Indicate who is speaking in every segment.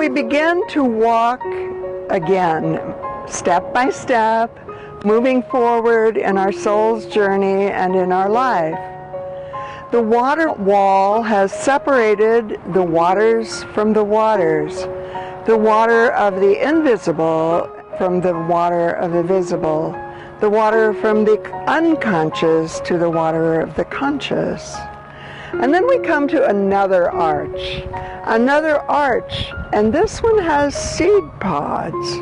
Speaker 1: we begin to walk again, step by step, moving forward in our soul's journey and in our life. The water wall has separated the waters from the waters, the water of the invisible from the water of the visible, the water from the unconscious to the water of the conscious. And then we come to another arch, and this one has seed pods.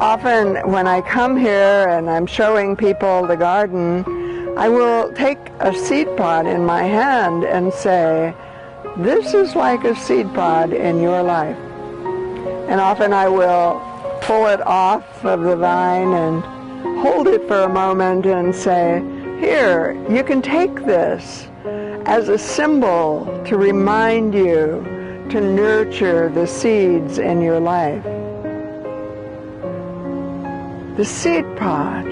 Speaker 1: Often when I come here and I'm showing people the garden, I will take a seed pod in my hand and say, this is like a seed pod in your life. And often I will pull it off of the vine and hold it for a moment and say, here, you can take this as a symbol to remind you to nurture the seeds in your life. The seed pod.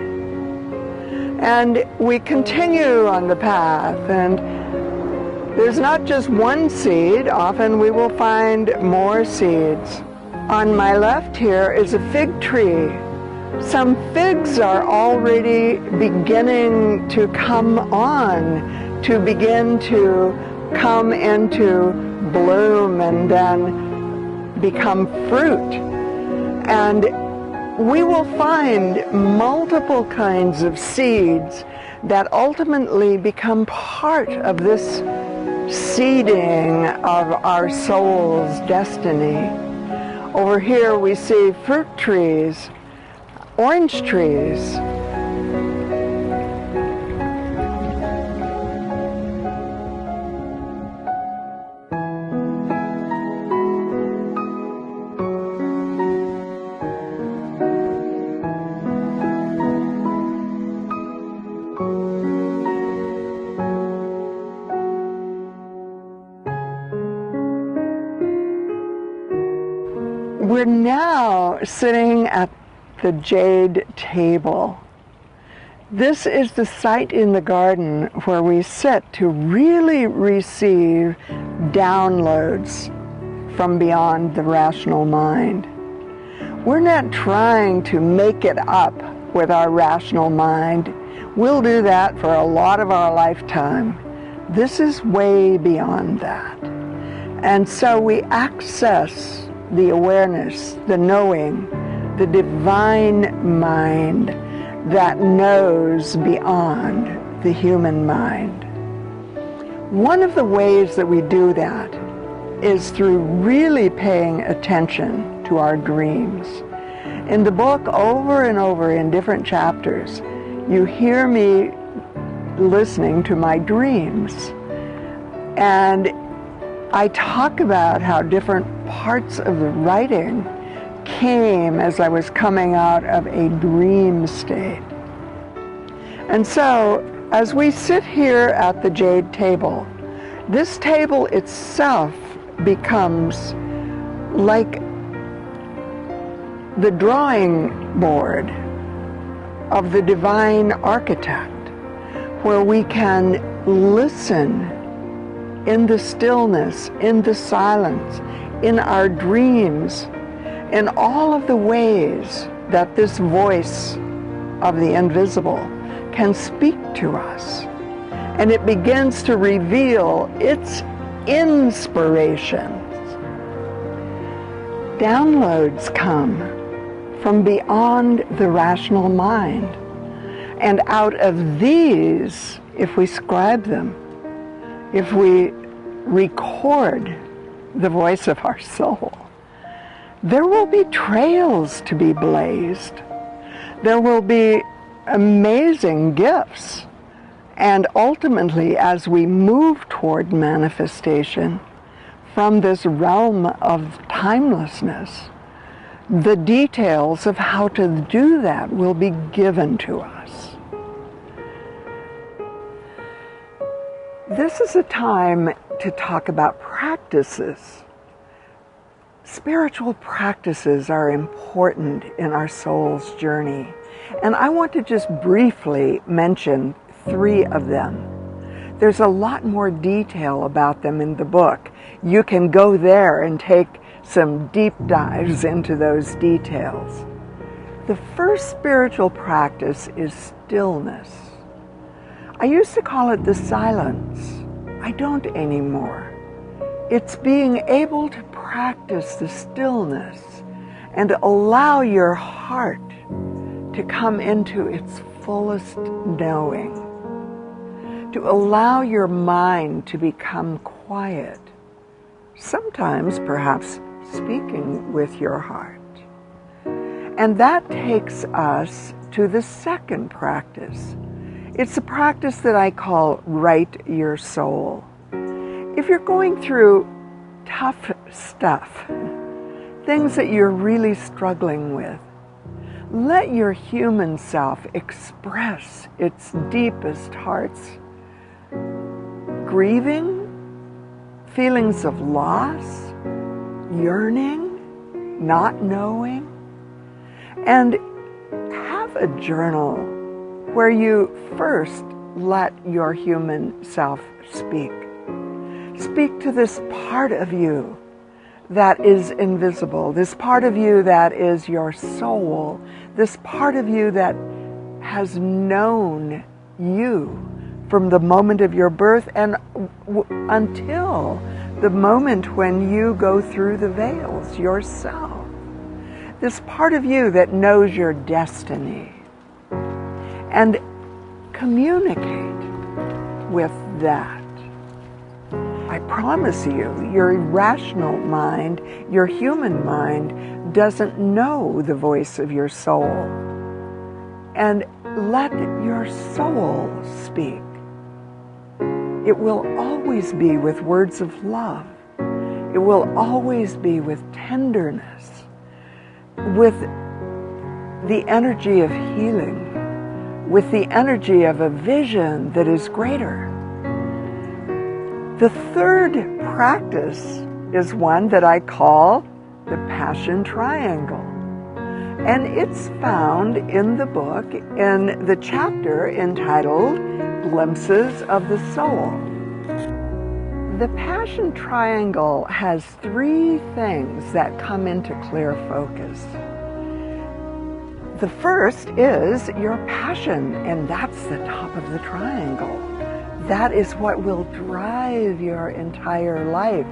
Speaker 1: And we continue on the path, and there's not just one seed. Often we will find more seeds. On my left here is a fig tree. Some figs are already beginning to come on, to begin to come into bloom and then become fruit. And we will find multiple kinds of seeds that ultimately become part of this seeding of our soul's destiny. Over here we see fruit trees, orange trees. We're now sitting at the jade table. This is the site in the garden where we sit to really receive downloads from beyond the rational mind. We're not trying to make it up with our rational mind. We'll do that for a lot of our lifetime. This is way beyond that. And so we access the awareness, the knowing, the divine mind that knows beyond the human mind. One of the ways that we do that is through really paying attention to our dreams. In the book, over and over in different chapters, you hear me listening to my dreams. And I talk about how different parts of the writing came as I was coming out of a dream state. And so, as we sit here at the jade table, this table itself becomes like the drawing board of the divine architect, where we can listen in the stillness, in the silence, in our dreams, in all of the ways that this voice of the invisible can speak to us. And it begins to reveal its inspirations. Downloads come from beyond the rational mind. And out of these, if we scribe them, if we record the voice of our soul, there will be trails to be blazed. There will be amazing gifts. And ultimately, as we move toward manifestation from this realm of timelessness, the details of how to do that will be given to us. This is a time to talk about practices. Spiritual practices are important in our soul's journey. And I want to just briefly mention 3 of them. There's a lot more detail about them in the book. You can go there and take some deep dives into those details. The first spiritual practice is stillness. I used to call it the silence. I don't anymore. It's being able to practice the stillness and allow your heart to come into its fullest knowing, to allow your mind to become quiet, sometimes perhaps speaking with your heart. And that takes us to the second practice. It's a practice that I call right your soul. If you're going through tough stuff, things that you're really struggling with, let your human self express its deepest heart's grieving, feelings of loss, yearning, not knowing, and have a journal where you first let your human self speak. Speak to this part of you that is invisible, this part of you that is your soul, this part of you that has known you from the moment of your birth and until the moment when you go through the veils yourself. This part of you that knows your destiny. And communicate with that. I promise you, your irrational mind, your human mind, doesn't know the voice of your soul. And let your soul speak. It will always be with words of love. It will always be with tenderness, with the energy of healing, with the energy of a vision that is greater. The third practice is one that I call the Passion Triangle. And it's found in the book in the chapter entitled Glimpses of the Soul. The Passion Triangle has three things that come into clear focus. The first is your passion, and that's the top of the triangle. That is what will drive your entire life.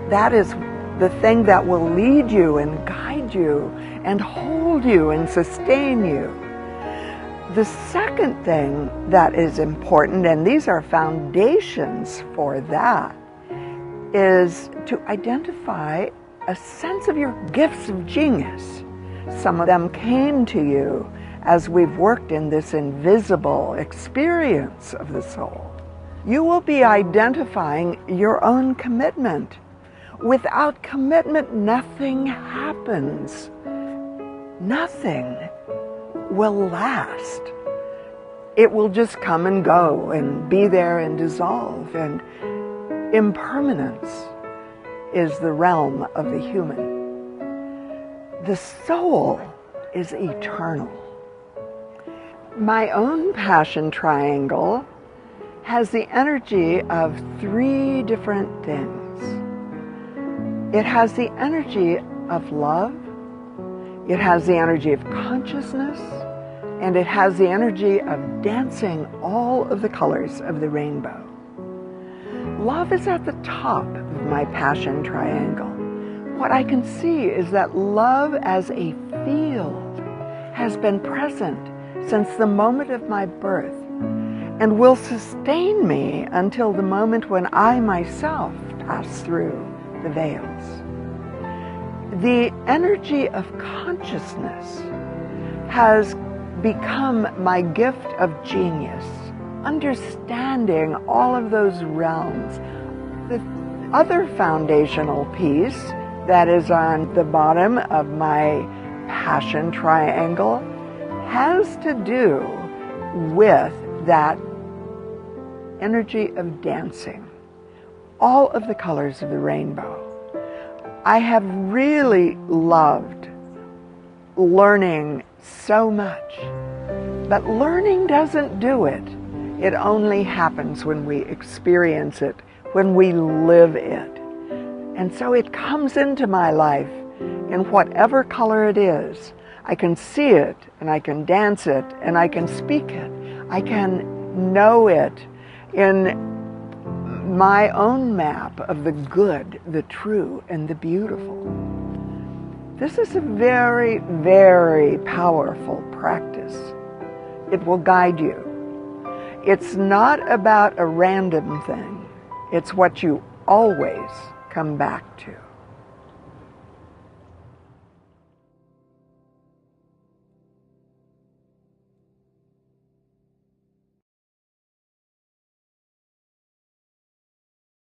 Speaker 1: That is the thing that will lead you and guide you and hold you and sustain you. The second thing that is important, and these are foundations for that, is to identify a sense of your gifts of genius. Some of them came to you as we've worked in this invisible experience of the soul. You will be identifying your own commitment. Without commitment, nothing happens. Nothing will last. It will just come and go and be there and dissolve. And impermanence is the realm of the human. The soul is eternal. My own passion triangle has the energy of three different things. It has the energy of love, it has the energy of consciousness, and it has the energy of dancing all of the colors of the rainbow. Love is at the top of my passion triangle. What I can see is that love as a field has been present since the moment of my birth and will sustain me until the moment when I myself pass through the veils. The energy of consciousness has become my gift of genius, understanding all of those realms. The other foundational piece that is on the bottom of my passion triangle has to do with that energy of dancing, all of the colors of the rainbow. I have really loved learning so much, but learning doesn't do it. It only happens when we experience it, when we live it. And so it comes into my life in whatever color it is. I can see it, and I can dance it, and I can speak it. I can know it in my own map of the good, the true, and the beautiful. This is a very, very powerful practice. It will guide you. It's not about a random thing. It's what you always come back to.